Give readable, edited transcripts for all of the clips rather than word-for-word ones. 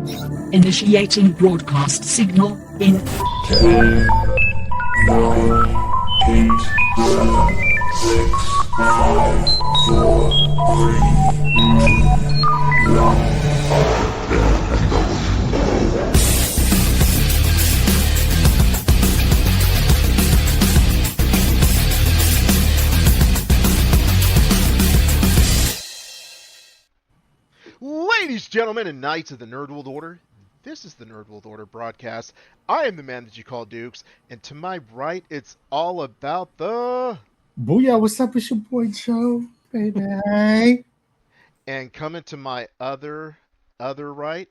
Initiating broadcast signal in 10, 9, 8, 7, 6, 5, 4, 3, 2, 1. Ladies, gentlemen, and knights of the Nerd World Order, this is the Nerd World Order broadcast. I am the man that you call Dukes, and to my right, it's all about the... Booyah, what's up? It's your boy Joe, baby. And coming to my other right,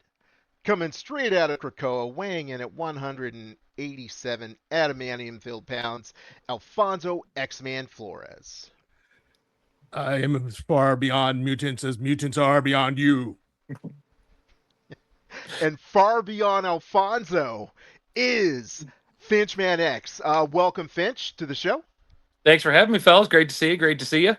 coming straight out of Krakoa, weighing in at 187 adamantium-filled pounds, Alfonso X-Man Flores. I am as far beyond mutants as mutants are beyond you. And far beyond Alfonso is Finchman X. Welcome, Finch, to the show. Thanks for having me, fellas. Great to see you. Great to see you.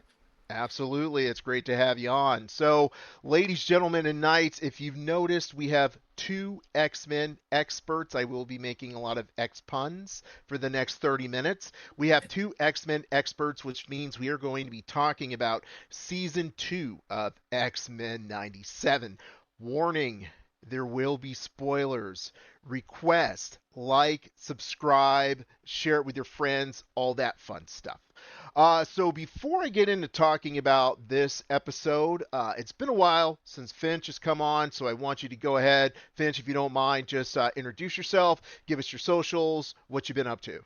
Absolutely. It's great to have you on. So, ladies, gentlemen, and knights, if you've noticed, we have two X-Men experts. I will be making a lot of X puns for the next 30 minutes. We have two X-Men experts, which means we are going to be talking about Season 2 of X-Men 97. Warning, there will be spoilers. Request, like, subscribe, share it with your friends, all that fun stuff. So before I get into talking about this episode, it's been a while since Finch has come on, so I want you to go ahead. Finch, if you don't mind, just introduce yourself, give us your socials, what you've been up to.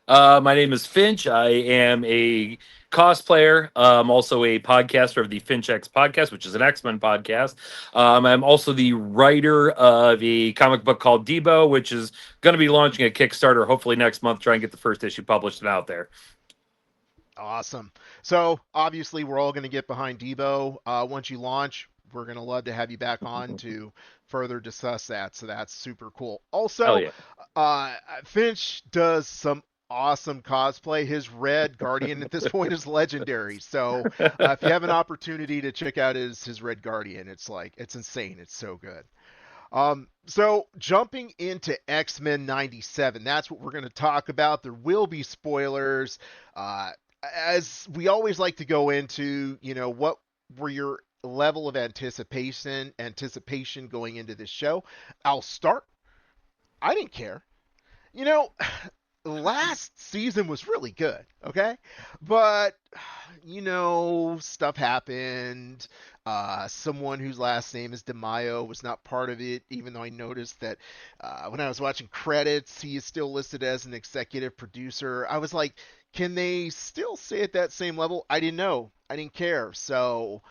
My name is Finch. I am a cosplayer. I'm also a podcaster of the Finch X podcast, which is an X-Men podcast. I'm also the writer of a comic book called Debo, which is going to be launching a Kickstarter hopefully next month, try and get the first issue published and out there. Awesome. So obviously we're all going to get behind Debo. Once you launch, we're going to love to have you back on to further discuss that. So that's super cool. Also, Yeah. Finch does some awesome cosplay. His Red Guardian at this point is legendary. So if you have an opportunity to check out his Red Guardian, it's insane. It's so good. So jumping into X-Men 97, that's what we're going to talk about. There will be spoilers. As we always like to go into, what were your level of anticipation going into this show? I'll start. I didn't care. Last season was really good, okay? But, stuff happened. Someone whose last name is DeMaio was not part of it, even though I noticed that when I was watching credits, he is still listed as an executive producer. I was like, can they still stay at that same level? I didn't know. I didn't care. So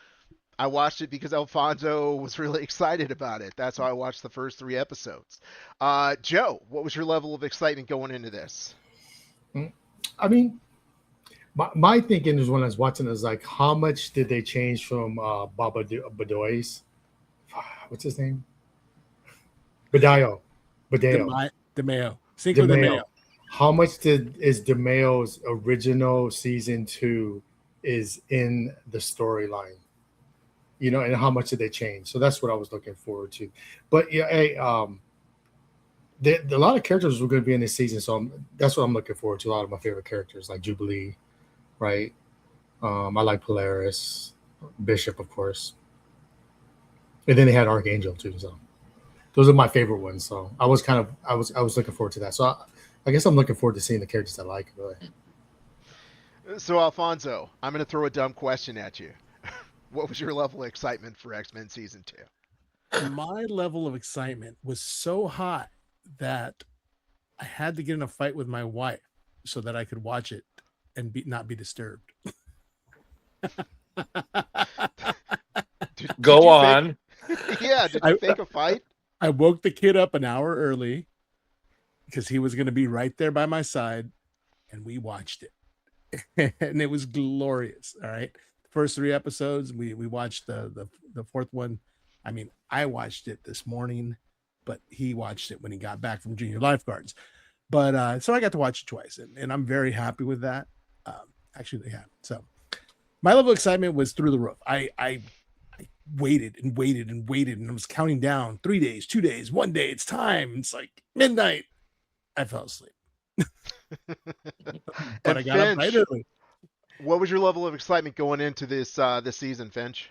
I watched it because Alfonso was really excited about it. That's how I watched the first 3 episodes. Joe, what was your level of excitement going into this? I mean, my thinking is when I was watching is like, how much did they change from Baba Badoy's? What's his name? Badao. DeMaio. Cinco de Mayo. How much is DeMaio's original season 2 is in the storyline? And how much did they change? So that's what I was looking forward to. But yeah, hey, a lot of characters were going to be in this season, so that's what I'm looking forward to. A lot of my favorite characters, like Jubilee, right? I like Polaris, Bishop, of course, and then they had Archangel too. So those are my favorite ones. So I was looking forward to that. So I guess I'm looking forward to seeing the characters I like. Really. So Alfonso, I'm going to throw a dumb question at you. What was your level of excitement for X-Men Season 2? My level of excitement was so high that I had to get in a fight with my wife so that I could watch it and not be disturbed. Go on. Yeah, did you fake a fight? I woke the kid up an hour early because he was going to be right there by my side, and we watched it. And it was glorious. All right. First 3 episodes, we watched the 4th one. I mean, I watched it this morning, but he watched it when he got back from junior lifeguards. But so I got to watch it twice, and I'm very happy with that. Actually, yeah. So my level of excitement was through the roof. I waited and waited and waited, and I was counting down 3 days, 2 days, 1 day. It's time. It's like midnight. I fell asleep, but And I got up right Finch, early. what was your level of excitement going into this season, Finch?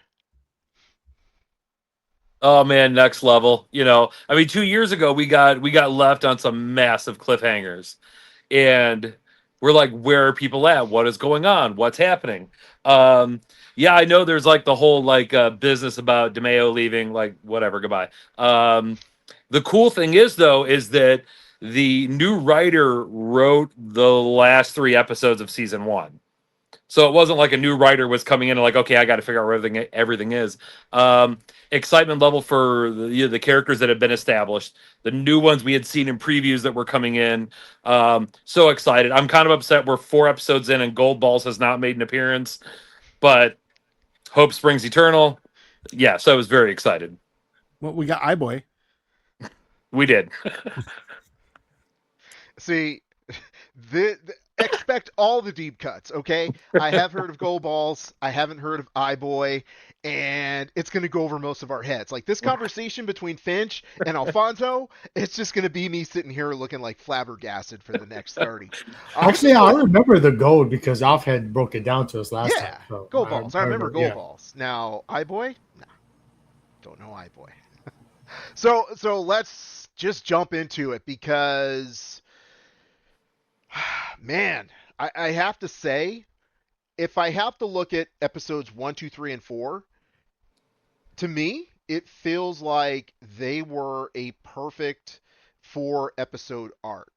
Oh man, next level. I mean, 2 years ago we got left on some massive cliffhangers, and we're like, where are people at? What is going on? What's happening? Yeah, I know there's like the whole like business about DeMeo leaving, like whatever, goodbye. The cool thing is though, is that the new writer wrote the last 3 episodes of season 1. So it wasn't like a new writer was coming in and like, okay, I got to figure out where everything is. Excitement level for the characters that have been established, the new ones we had seen in previews that were coming in. So excited. I'm kind of upset we're 4 episodes in and Gold Balls has not made an appearance, but hope springs eternal. Yeah, so I was very excited. Well, we got iBoy. We did. See, expect all the deep cuts, okay? I have heard of Gold Balls. I haven't heard of iBoy, and it's going to go over most of our heads. Like this conversation between Finch and Alfonso, it's just going to be me sitting here looking like flabbergasted for the next 30. Actually, I remember the gold because Alf had broke it down to us last Yeah, time. So Gold Balls. I remember Gold yeah. Balls. Now, iBoy? No, don't know iBoy. So let's just jump into it because, man, I have to say, if I have to look at episodes 1, 2, 3, and 4, to me, it feels like they were a perfect 4-episode arc.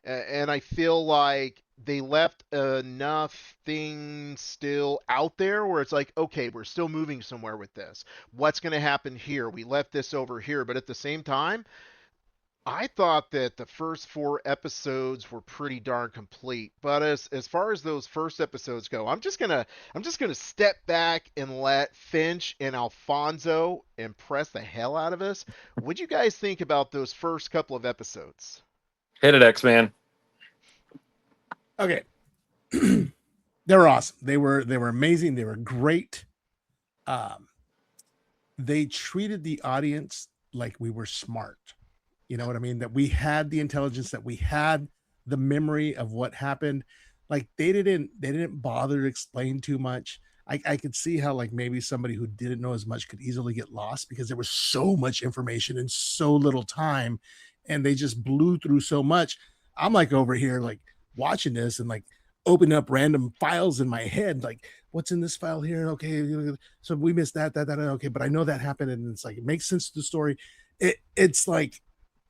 And I feel like they left enough things still out there where it's like, okay, we're still moving somewhere with this. What's going to happen here? We left this over here. But at the same time, I thought that the first 4 episodes were pretty darn complete. But as far as those first episodes go, I'm just gonna step back and let Finch and Alfonso impress the hell out of us. What'd you guys think about those first couple of episodes? Hit it, X-Man. Okay. They were awesome. They were amazing. They were great. They treated the audience like we were smart. You know what I mean? That we had the intelligence, that we had the memory of what happened. Like they didn't bother to explain too much. I could see how like maybe somebody who didn't know as much could easily get lost because there was so much information in so little time, and they just blew through so much. I'm like over here like watching this and like opening up random files in my head, like what's in this file here? Okay, so we missed that. Okay, but I know that happened, and it's like it makes sense to the story. It's like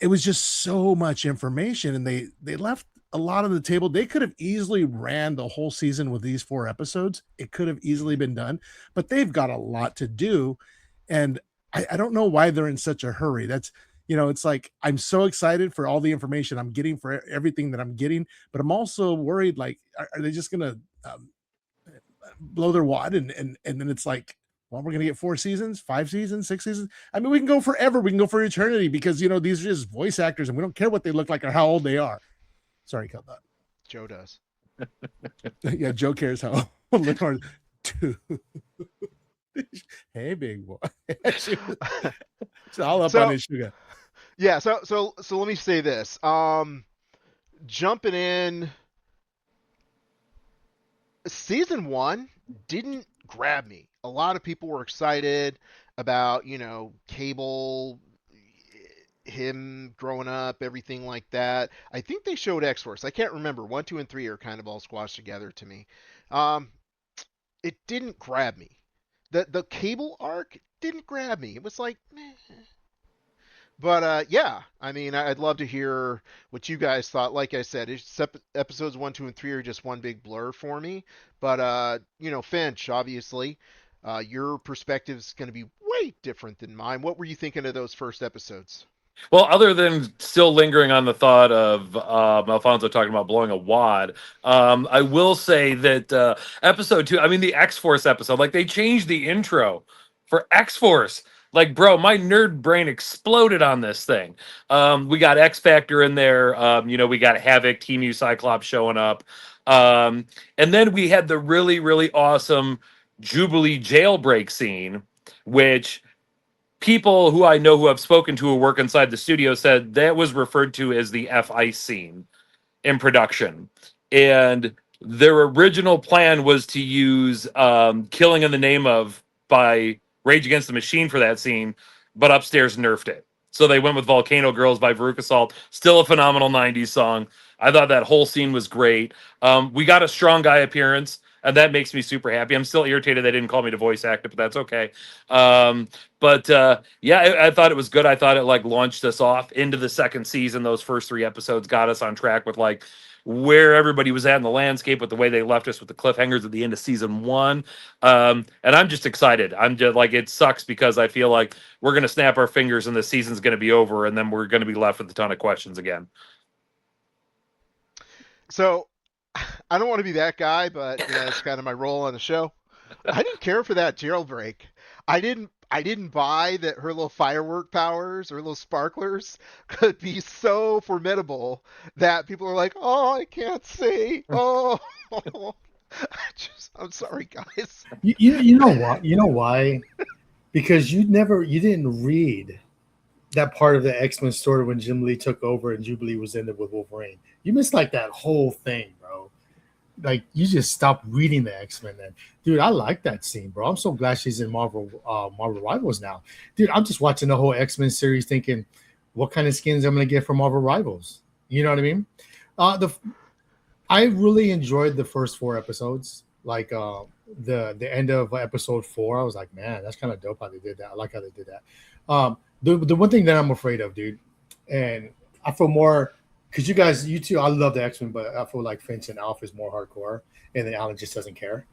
it was just so much information, and they left a lot on the table. They could have easily ran the whole season with these 4 episodes. It could have easily been done, but they've got a lot to do, and I don't know why they're in such a hurry. That's it's like I'm so excited for all the information I'm getting, for everything that I'm getting, but I'm also worried, like, are they just gonna blow their wad and then it's like, well, we're gonna get 4 seasons, 5 seasons, 6 seasons. I mean, we can go forever. We can go for eternity because these are just voice actors, and we don't care what they look like or how old they are. Sorry, cut that. Joe does. Yeah, Joe cares how old they are. Hey, big boy. It's all up on his sugar. Yeah, so let me say this. Jumping in, season 1 didn't grab me. A lot of people were excited about, Cable, him growing up, everything like that. I think they showed X-Force. I can't remember. 1, 2, and 3 are kind of all squashed together to me. It didn't grab me. The Cable arc didn't grab me. It was like, meh. But yeah, I mean, I'd love to hear what you guys thought. Like I said, episodes 1, 2, and 3 are just one big blur for me. But Finch, obviously, your perspective's going to be way different than mine. What were you thinking of those first episodes? Well, other than still lingering on the thought of Alfonso talking about blowing a wad, I will say that episode 2, I mean, the X-Force episode, like they changed the intro for X-Force. Like, bro, my nerd brain exploded on this thing. We got X Factor in there. We got Havoc, Team U Cyclops showing up. And then we had the really, really awesome Jubilee jailbreak scene which people who I know who have spoken to who work inside the studio said that was referred to as the F-Ice scene in production. And their original plan was to use Killing in the Name of by Rage Against the Machine for that scene, but Upstairs nerfed it. So they went with Volcano Girls by Veruca Salt. Still a phenomenal 90s song. I thought that whole scene was great. We got a strong guy appearance, and that makes me super happy. I'm still irritated they didn't call me to voice act it, but that's okay. Yeah, I thought it was good. I thought it like launched us off into the second season. Those first 3 episodes got us on track with like where everybody was at in the landscape with the way they left us with the cliffhangers at the end of season 1. And I'm just excited. I'm just like, it sucks because I feel like we're going to snap our fingers and the season's going to be over, and then we're going to be left with a ton of questions again. So I don't want to be that guy, but it's kind of my role on the show. I didn't care for that jailbreak. I didn't buy that her little firework powers or little sparklers could be so formidable that people are like, oh, I can't see. Oh, I'm sorry, guys. You know what? You know why? Because you didn't read that part of the X-Men story when Jim Lee took over and Jubilee was in it with Wolverine. You missed like that whole thing, bro. Like you just stopped reading the X-Men then. Dude, I like that scene, bro. I'm so glad she's in Marvel Rivals now. Dude, I'm just watching the whole X-Men series thinking what kind of skins I'm gonna get from Marvel Rivals. You know what I mean? I really enjoyed the first 4 episodes. Like the end of episode 4, I was like, man, that's kind of dope how they did that. I like how they did that. The one thing that I'm afraid of, dude, and I feel more because you two, I love the X-Men, but I feel like Finch and Alpha is more hardcore, and then Alan just doesn't care.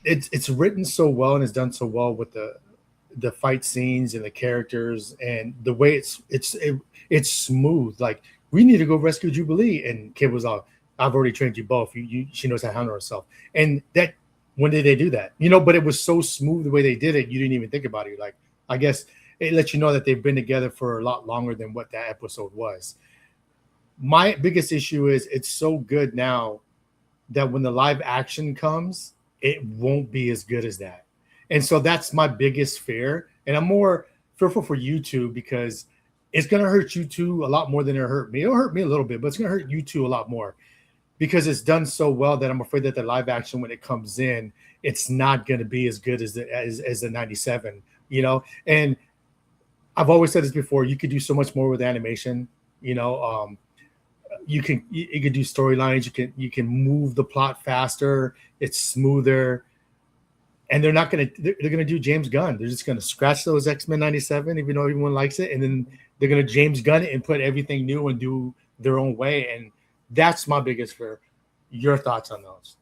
It's written so well and it's done so well with the fight scenes and the characters and the way it's smooth. Like we need to go rescue Jubilee, and Kid was like, I've already trained you both. She knows how to handle herself. And that, when did they do that? But it was so smooth the way they did it. You didn't even think about it. Like, I guess it lets you know that they've been together for a lot longer than what that episode was. My biggest issue is it's so good now that when the live action comes, it won't be as good as that. And so that's my biggest fear. And I'm more fearful for you two because it's going to hurt you two a lot more than it hurt me. It'll hurt me a little bit, but it's going to hurt you two a lot more because it's done so well that I'm afraid that the live action, when it comes in, it's not going to be as good as the 97, And I've always said this before, you could do so much more with animation, you could do storylines, you can move the plot faster, it's smoother. And they're going to do James Gunn. They're just going to scratch those X-Men 97, even though everyone likes it. And then they're going to James Gunn it and put everything new and do their own way. And that's my biggest fear. Your thoughts on those?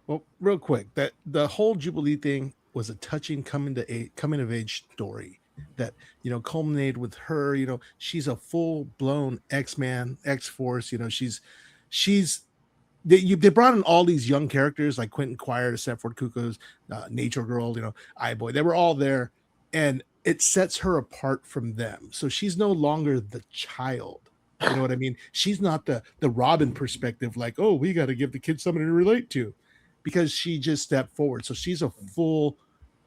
Well, real quick, that the whole Jubilee thing was a touching coming of age story that, culminated with her, she's a full blown X-Man, X-Force, they brought in all these young characters like Quentin Quire, Stepford Cuckoo's, Nature Girl, iBoy. They were all there, and it sets her apart from them. So she's no longer the child. You know what I mean? She's not the Robin perspective, like, oh, we got to give the kids something to relate to, because she just stepped forward. So she's a full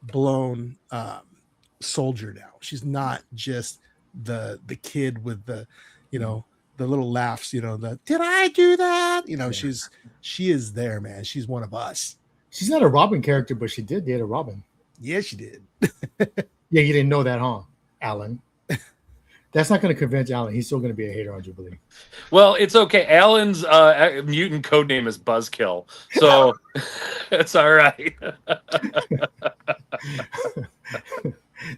blown soldier now. She's not just the kid with the little laughs, did I do that? She is there, man. She's one of us. She's not a Robin character, but she did date a Robin. Yeah, she did. Yeah, you didn't know that, huh, Alan? That's not going to convince Alan. He's still going to be a hater on Jubilee. Well, it's okay. Alan's mutant code name is Buzzkill, so it's all right.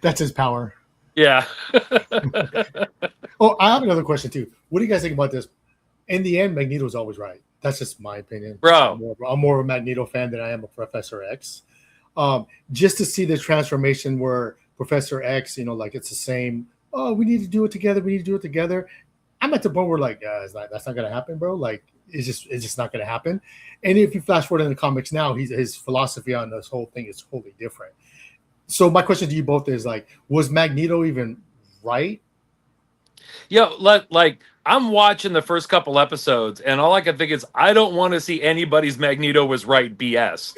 That's his power. Yeah. Oh, I have another question too. What do you guys think about this? In the end, Magneto's always right. That's just my opinion. Bro. I'm more of a Magneto fan than I am a Professor X. Just to see the transformation where Professor X, like it's the same. Oh, we need to do it together. We need to do it together. I'm at the point where that's not going to happen, bro. Like it's just not going to happen. And if you flash forward in the comics now, his philosophy on this whole thing is totally different. So my question to you both is was Magneto even right? Yeah, I'm watching the first couple episodes, and all I can think is, I don't want to see anybody's Magneto was right BS,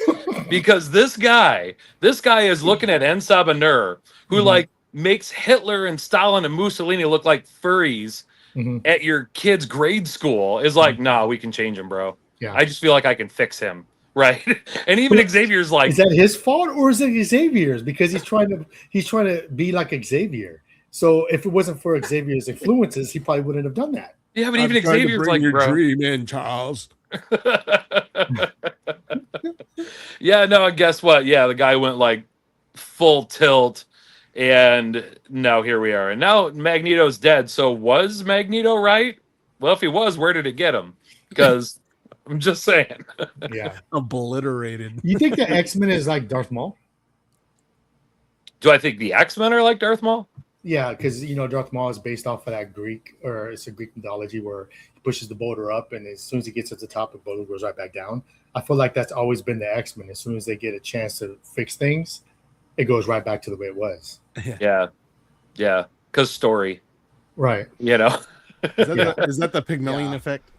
because this guy is looking at En Sabah, who Mhm. like makes Hitler and Stalin and Mussolini look like furries Mhm. at your kid's grade school. Is like, nah, we can change him, bro. Yeah. I just feel like I can fix him, right? And even Xavier's like, Is that his fault or is it Xavier's? Because he's trying to be like Xavier. So if it wasn't for Xavier's influences, he probably wouldn't have done that. yeah, but I'm even trying to Xavier's bring like, your bro. dream in, Charles. Yeah, no, and guess what? Yeah, the guy went like full tilt, and now here we are. And now Magneto's dead. So was Magneto right? Well, if he was, where did it get him? Because I'm just saying. Yeah. Obliterated. You think the X-Men is like Darth Maul? Do I think the X-Men are like Darth Maul? Yeah, because Darth Maul is based off of that Greek, or it's a Greek mythology where he pushes the boulder up, and as soon as he gets to the top, the boulder goes right back down. I feel like that's always been the X-Men. As soon as they get a chance to fix things, it goes right back to the way it was. Yeah. Because story, Right. you know. Is that the Pygmalion Yeah. effect?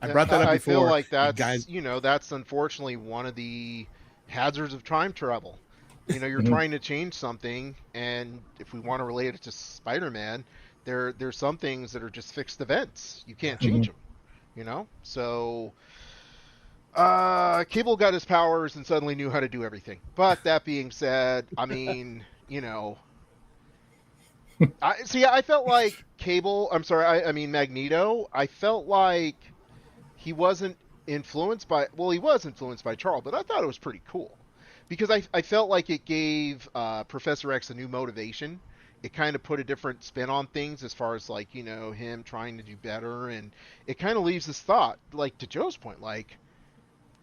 I brought that up I before. feel like You that's guys, that's unfortunately one of the hazards of time travel. You're Mhm. trying to change something, and if we want to relate it to Spider-Man, there's some things that are just fixed events. You can't change them. So Cable got his powers and suddenly knew how to do everything. But that being said, I mean, I felt like Cable. I'm sorry. I mean Magneto. I felt like he wasn't influenced by. Well, he was influenced by Charles, but I thought it was pretty cool because I felt like it gave Professor X a new motivation. It kind of put a different spin on things as far as like him trying to do better, and it kind of leaves this thought, like to Joe's point, like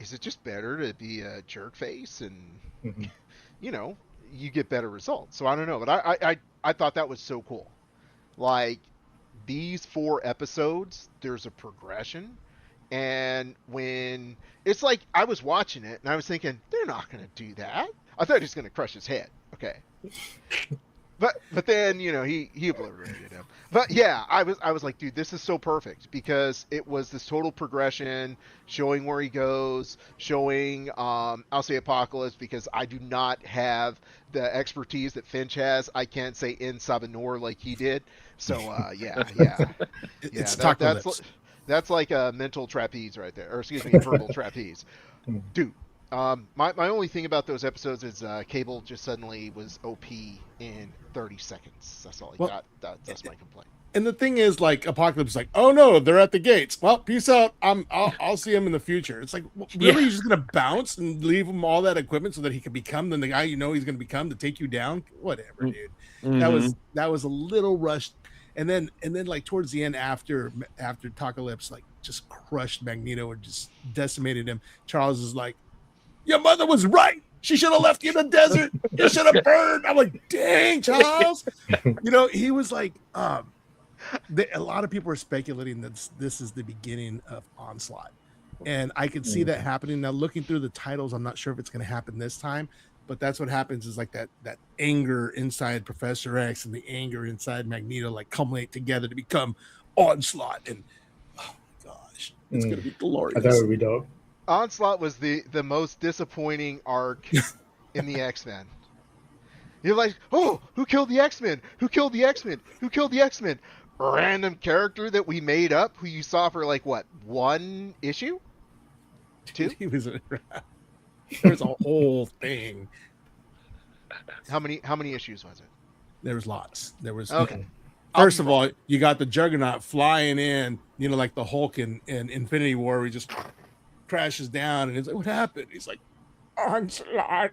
is it just better to be a jerk face and Mhm. you get better results? So I don't know, but I thought that was so cool. Like these 4 episodes, there's a progression. And when it's like I was watching it and I was thinking, they're not going to do that. I thought he was going to crush his head. Okay. But then he obliterated him. But yeah, I was like, dude, this is so perfect because it was this total progression, showing where he goes, showing I'll say Apocalypse because I do not have the expertise that Finch has. I can't say in Sabanor like he did. So yeah. it's that, Apocalypse. that's like a mental trapeze right there, or excuse me, verbal trapeze, dude. My only thing about those episodes is Cable just suddenly was OP in 30 seconds. That's all he got. That's my complaint. And the thing is, like, Apocalypse is like, oh no, they're at the gates. Well, peace out. I'll see him in the future. It's like, really, Yeah. you're just gonna bounce and leave him all that equipment so that he can become the guy he's gonna become to take you down? Whatever, dude. Mhm. That was a little rushed. And then like towards the end, after Apocalypse like just crushed Magneto and just decimated him, Charles is like, your mother was right. She should have left you in the desert. You should have burned. I'm like, dang, Charles. He was like, a lot of people are speculating that this is the beginning of Onslaught. And I could see that happening. Now, looking through the titles, I'm not sure if it's going to happen this time, but that's what happens is like that anger inside Professor X and the anger inside Magneto like culminate together to become Onslaught. And oh my gosh, it's going to be glorious. I thought it would be dope. Onslaught was the most disappointing arc in the X-Men. You're like, oh, who killed the X-Men? Who killed the X-Men? Who killed the X-Men? Random character that we made up who you saw for like what, 1 issue? 2? There's a whole thing. How many issues was it? There was lots. There was Okay. First of all, you got the Juggernaut flying in, like the Hulk in Infinity War, where he just crashes down, and it's like, what happened? He's like, Onslaught.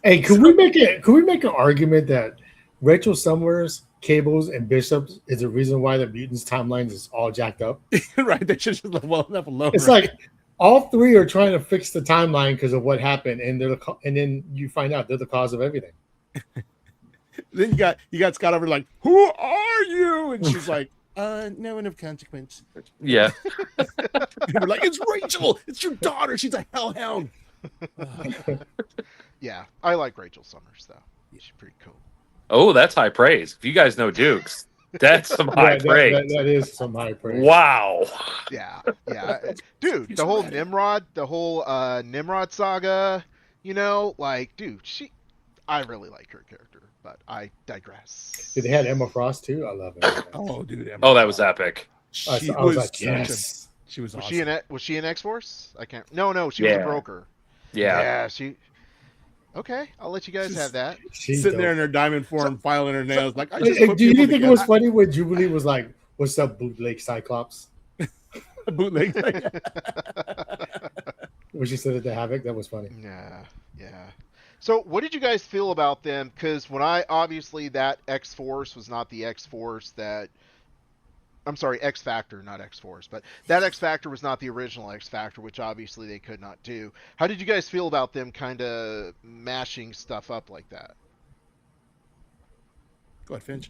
Hey, can we make an argument that Rachel Summers, Cables, and Bishops is the reason why the mutants timelines is all jacked up? Right? They should just let enough alone. It's right? like all 3 are trying to fix the timeline because of what happened, and and then you find out they're the cause of everything. Then you got Scott over like, who are you? And she's like, no one of consequence. Yeah. We're like, it's Rachel. It's your daughter. She's a hellhound. Yeah, I like Rachel Summers though. She's pretty cool. Oh, that's high praise. If you guys know Dukes, that's some high Yeah, praise. that is some high praise. Wow. Yeah, dude, He's the whole right. Nimrod saga, like, dude, I really like her character, but I digress. Dude, they had Emma Frost too. I love Emma Frost. Oh, dude. Emma Oh, that was Frost. epic. She I was was like, such a. yes. She was Was awesome. she in X Force? I can't. No, she was a Yeah. broker. Yeah. Yeah, she. Okay, I'll let you guys have that. She's Sitting there dope. in her diamond form, filing her nails. Like, I Hey, just hey, put do you people think it was funny when Jubilee was like, "What's up, bootleg Cyclops?" bootleg. When she said it to Havoc, that was funny. Yeah. So, what did you guys feel about them? Because obviously that X Force was not the X Force that. I'm sorry, X Factor, not X Force, but that X Factor was not the original X Factor, which obviously they could not do. How did you guys feel about them kind of mashing stuff up like that? Go ahead, Finch.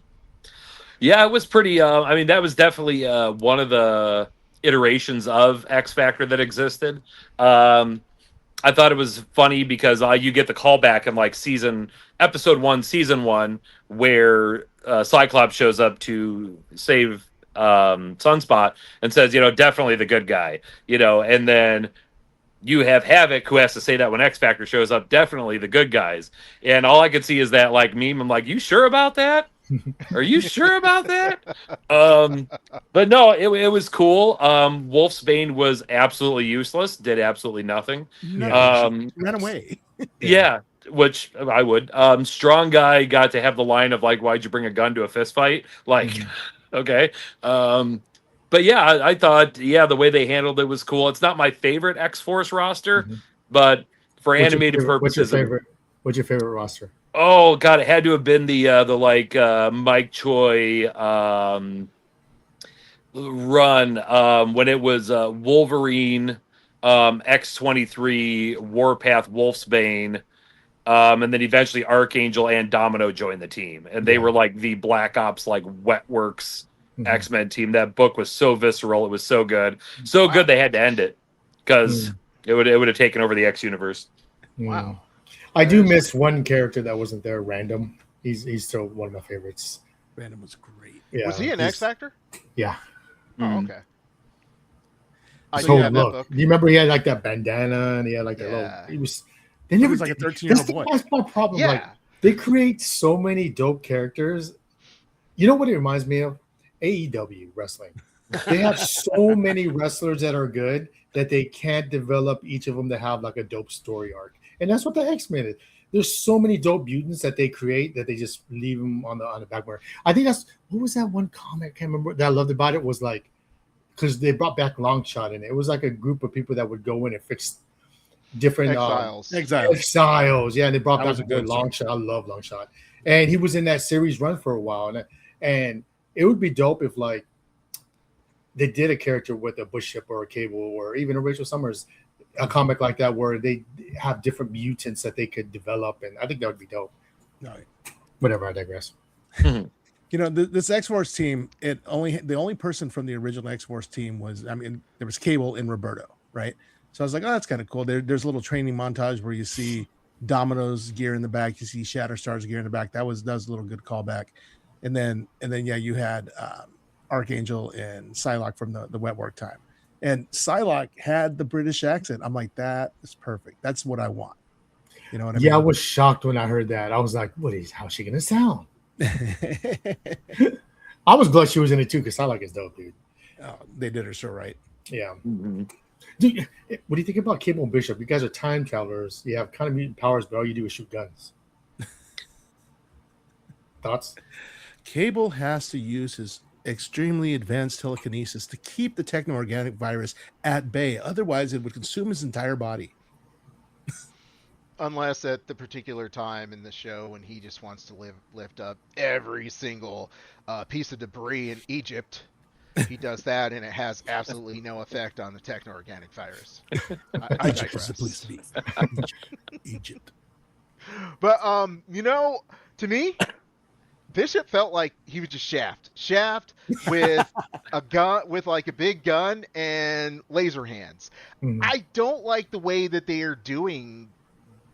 Yeah, it was pretty. I mean, that was definitely one of the iterations of X Factor that existed. I thought it was funny because you get the callback in like episode 1, season 1, where Cyclops shows up to save Sunspot and says, definitely the good guy, and then you have Havoc who has to say that when X Factor shows up, definitely the good guys. And all I could see is that like meme. I'm like, you sure about that? Are you sure about that? But no, it was cool. Wolfsbane was absolutely useless, did absolutely nothing. No, she ran away. Yeah, which I would. Strong Guy got to have the line of like, why'd you bring a gun to a fist fight? Like, okay. But yeah, I thought, the way they handled it was cool. It's not my favorite X-Force roster, but for animated purposes. What's your favorite roster? Oh God, it had to have been the Mike Choi run when it was Wolverine, X-23, Warpath, Wolfsbane, and then eventually Archangel and Domino joined the team, and they were like the Black Ops, like Wetworks X-Men team. That book was so visceral, it was so good, good they had to end it because it would have taken over the X universe. Wow. I do miss one character that wasn't there, Random. He's still one of my favorites. Random was great. Yeah, Was he an X Factor? Yeah. Oh, okay. I So do have that look, book. do you remember he had like that bandana and he had like that little? He was. They never was like a 13-year-old boy. That's my problem. Yeah. Like they create so many dope characters. You know what it reminds me of? AEW wrestling. They have so many wrestlers that are good that they can't develop each of them to have like a dope story arc, and that's what the X-Men is. There's so many dope mutants that they create that they just leave them on the back burner. I think that's what was that one comic I can't remember that I loved about it was like because they brought back Longshot in it. It was like a group of people that would go in and fix different Exiles. Exiles. Yeah, and they brought That back was a a good Longshot. I love Longshot, and he was in that series run for a while, and it would be dope if like they did a character with a Bush Ship or a Cable or even a Rachel Summers, a comic like that where they have different mutants that they could develop, and I think that would be dope. No. Whatever, I digress. This X-Force team, the only person from the original X-Force team was, there was Cable and Roberto, right? So I was like, oh, that's kind of cool. There's a little training montage where you see Domino's gear in the back, you see Shatterstar's gear in the back. That was a little good callback. And then you had Archangel and Psylocke from the Wetwork time. And Psylocke had the British accent. I'm like, that is perfect. That's what I want. You know what I mean? Yeah, I was shocked when I heard that. I was like, how's she gonna sound? I was glad she was in it too, because Psylocke is dope, dude. Oh, they did her so right. Yeah. Dude, what do you think about Cable and Bishop? You guys are time travelers. You have kind of mutant powers, but all you do is shoot guns. Thoughts? Cable has to use his extremely advanced telekinesis to keep the techno-organic virus at bay. Otherwise, it would consume his entire body. Unless at the particular time in the show when he just wants to lift up every single piece of debris in Egypt, he does that, and it has absolutely no effect on the techno-organic virus. I Egypt was digress. the place to be. Egypt. But to me, Bishop felt like he was just Shaft with a gun, with like a big gun and laser hands. I don't like the way that they are doing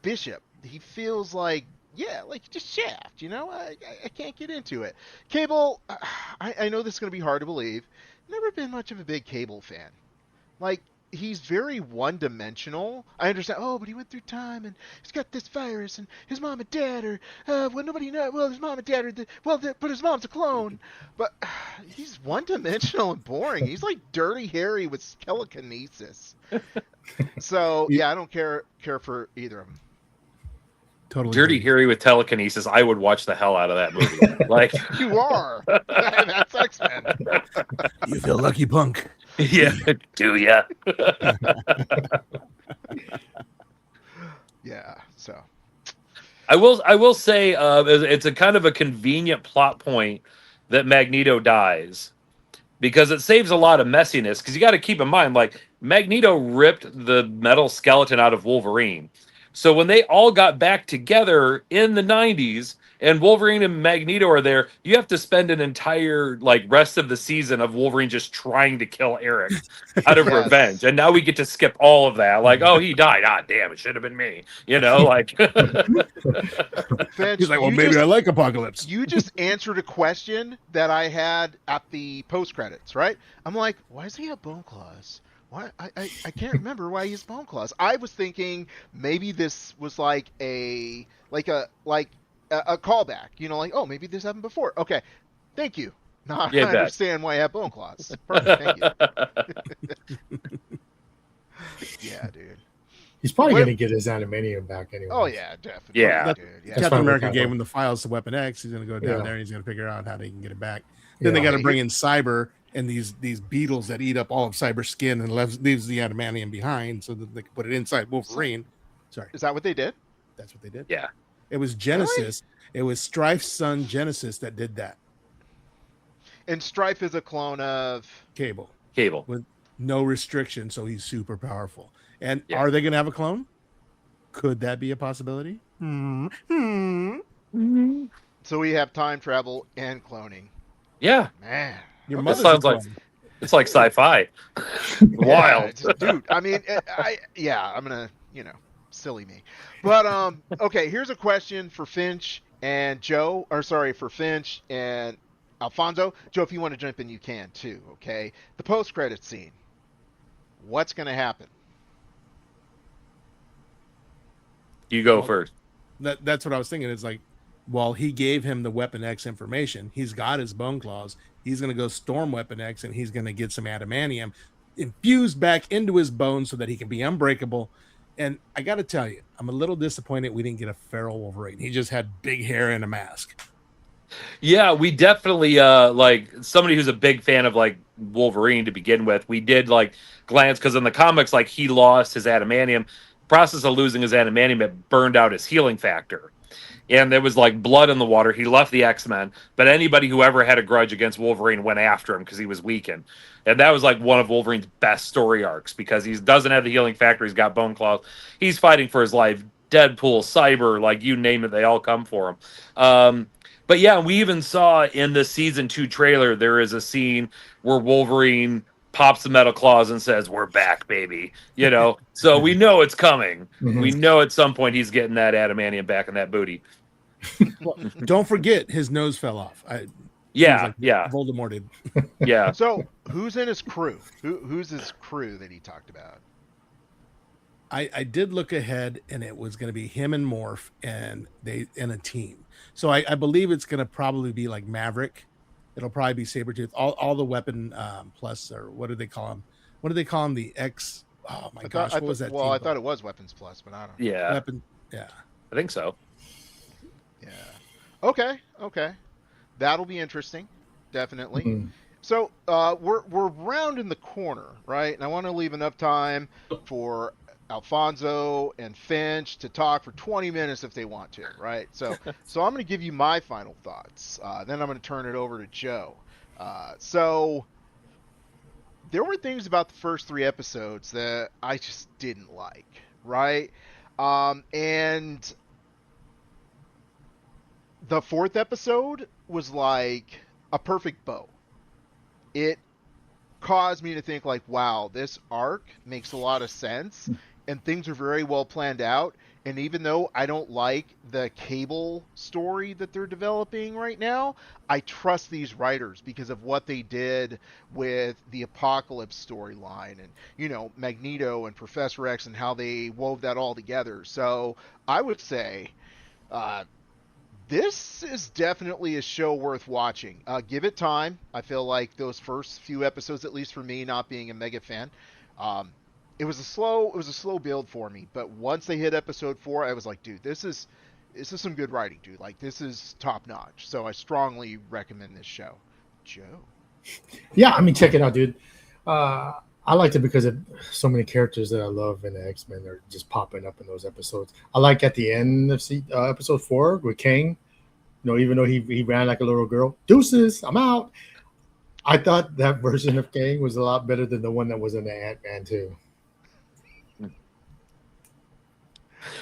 Bishop. He feels like yeah, like just Shaft. I can't get into it. Cable, I know this is gonna be hard to believe. Never been much of a big Cable fan. Like, he's very one-dimensional. I understand. Oh, but he went through time, and he's got this virus, and his mom and dad are well, nobody knows. Well, his mom and dad are but his mom's a clone. But he's one-dimensional and boring. He's like Dirty Harry with telekinesis. So yeah, I don't care for either of them. Totally. Dirty agree. Harry with telekinesis. I would watch the hell out of that movie. Like, You are. That's X-Men. You feel lucky, punk. yeah, do ya? Yeah. So. I will say it's a kind of a convenient plot point that Magneto dies, because it saves a lot of messiness. Because you got to keep in mind, like, Magneto ripped the metal skeleton out of Wolverine. So when they all got back together in the 90s and Wolverine and Magneto are there, you have to spend an entire rest of the season of Wolverine just trying to kill Eric out of Yes. revenge. And now we get to skip all of that. Like, oh, he died. Ah, damn, it should have been me. Like Finch, He's like, well, you maybe just- I like Apocalypse. You just answered a question that I had at the post credits, right? I'm like, why does he have bone claws? Why I can't remember why he has bone claws. I was thinking maybe this was like a callback, like, oh, maybe this happened before. Okay, thank you. Now Yeah, I bet. understand why I have bone claws. Perfect, thank you. Yeah, dude. He's probably Where- going to get his animanium back anyway. Oh yeah, definitely. Yeah. dude. Yeah. That's Captain fine with America Captain. gave him the files to Weapon X. He's going to go down Yeah. there and he's going to figure out how they can get it back. Then they Yeah. got to bring in Cyber and these beetles that eat up all of Cyber's skin and leaves the adamantium behind so that they can put it inside Wolverine. Sorry, Is that what they did? that's what they did. Yeah. It was Genesis. It was Strife's son Genesis that did that. And Strife is a clone of. Cable Cable. with no restriction, so he's super powerful. And Yeah. are they going to have a clone? Could that be a possibility? So we have time travel and cloning. Yeah. Man. Your That mother's sounds a like clone. it's like sci-fi. Wild. Yeah, dude. I mean, I'm gonna, silly me. But okay. Here's a question for Finch and Joe, or sorry, for Finch and Alfonso. Joe, if you want to jump in, you can too. Okay. The post-credit scene. What's gonna happen? You go first. That's what I was thinking. It's like, while he gave him the Weapon X information, he's got his bone claws. He's going to go storm Weapon X and he's going to get some adamantium infused back into his bones so that he can be unbreakable. And I got to tell you, I'm a little disappointed we didn't get a feral Wolverine. He just had big hair and a mask. Yeah, we definitely like somebody who's a big fan of like Wolverine to begin with. We did like glance because in the comics, like he lost his adamantium. Process of losing his adamantium, it burned out his healing factor, and there was like blood in the water. He left the X-Men, but anybody who ever had a grudge against Wolverine went after him because he was weakened, and that was like one of Wolverine's best story arcs because he doesn't have the healing factor. He's got bone claws. He's fighting for his life. Deadpool, Cyber, like you name it, they all come for him. But yeah, we even saw in the season 2 trailer, there is a scene where Wolverine pops the metal claws and says, "We're back, baby." So we know it's coming. Mhm. We know at some point he's getting that adamantium back in that booty. Don't forget his nose fell off. Yeah, Voldemort did. yeah. So who's in his crew? Who's his crew that he talked about? I did look ahead, and it was going to be him and Morph, and they in a team. So I believe it's going to probably be like Maverick. It'll probably be Sabretooth. All the weapon plus, or what do they call him? What do they call him? The X. Oh my gosh, what was that? Well, team I thought called? it was Weapons Plus, but I don't know. Yeah, Weapon. Yeah. I think so. Yeah. Okay. That'll be interesting. Definitely. Mhm. So we're rounding the corner, right? And I want to leave enough time for Alfonso and Finch to talk for 20 minutes if they want to, right? So I'm going to give you my final thoughts. Then I'm going to turn it over to Joe. So there were things about the first 3 episodes that I just didn't like, right? And the 4th episode was like a perfect bow. It caused me to think like, wow, this arc makes a lot of sense, and things are very well planned out. And even though I don't like the Cable story that they're developing right now, I trust these writers because of what they did with the Apocalypse storyline and, Magneto and Professor X and how they wove that all together. So I would say this is definitely a show worth watching. Give it time. I feel like those first few episodes, at least for me, not being a mega fan, it was a slow build for me. But once they hit episode 4, I was like, dude, this is some good writing, dude. Like, this is top notch. So I strongly recommend this show. Joe. Yeah, I mean, check it out, dude. I liked it because of so many characters that I love in the X-Men are just popping up in those episodes. I like at the end of episode 4 with Kang, even though he ran like a little girl, deuces, I'm out. I thought that version of Kang was a lot better than the one that was in the Ant-Man too.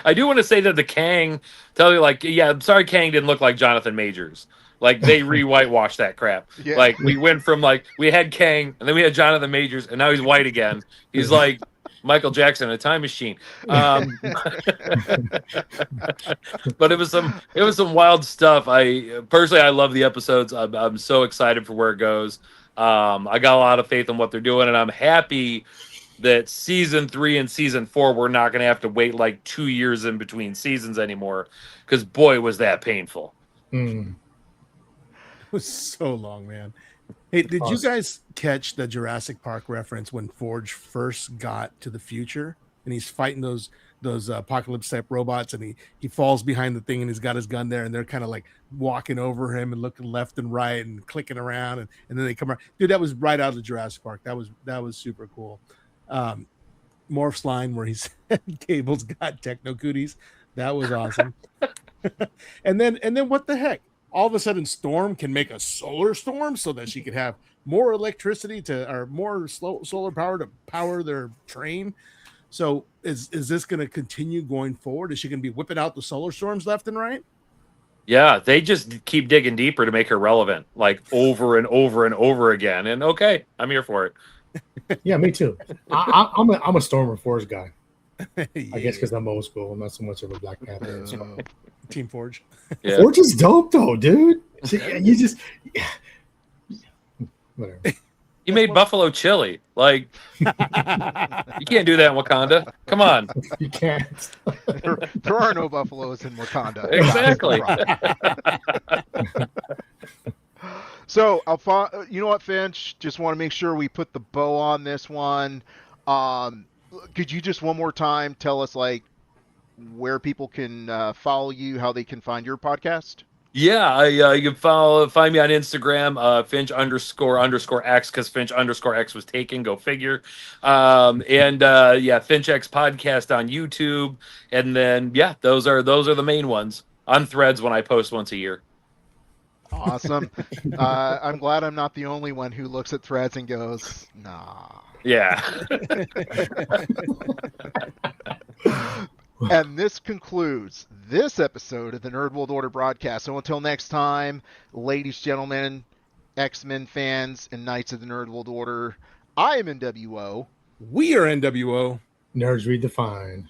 I do want to say that the Kang, I'm sorry Kang didn't look like Jonathan Majors. Like, they re-whitewashed that crap. Yeah. Like, we went from, we had Kang, and then we had Jonathan Majors, and now he's white again. He's like Michael Jackson in a time machine. But it was some wild stuff. I love the episodes. I'm so excited for where it goes. I got a lot of faith in what they're doing, and I'm happy that season 3 and season 4 we're not going to have to wait like 2 years in between seasons anymore, because boy was that painful. It was so long, man. Hey, did you guys catch the Jurassic Park reference when Forge first got to the future and he's fighting those apocalypse type robots, and he falls behind the thing and he's got his gun there, and they're kind of like walking over him and looking left and right and clicking around, and then they come around. Dude, that was right out of Jurassic Park. That was super cool. Morph's line where he's Cable's got techno cooties. That was awesome. and then what the heck? All of a sudden, Storm can make a solar storm so that she could have more electricity or more solar power to power their train. So is this going to continue going forward? Is she going to be whipping out the solar storms left and right? Yeah, they just keep digging deeper to make her relevant, like over and over and over again. And okay, I'm here for it. Yeah, me too. I'm a Storm and Forge guy. Yeah. I guess because I'm old school. I'm not so much of a Black Panther. Team Forge. Yeah. Forge is dope though, dude. You just whatever. You made buffalo chili. Like, you can't do that in Wakanda. Come on. You can't. There are no buffaloes in Wakanda. Exactly. So, you know what, Finch? Just want to make sure we put the bow on this one. Could you just one more time tell us where people can follow you, how they can find your podcast? Yeah, you can find me on Instagram, Finch __ X, because Finch _ X was taken. Go figure. Finch X podcast on YouTube, and then those are the main ones. On Threads when I post once a year. Awesome. I'm glad I'm not the only one who looks at Threads and goes, nah. Yeah. And this concludes this episode of the Nerd World Order broadcast. So until next time, ladies, gentlemen, X-Men fans, and Knights of the Nerd World Order, I am NWO. We are NWO. Nerds redefined.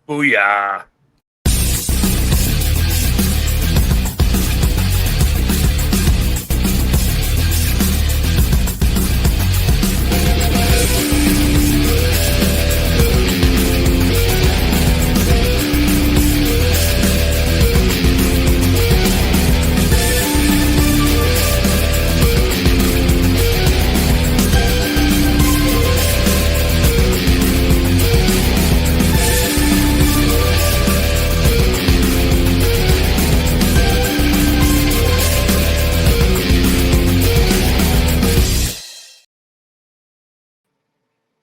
Booyah.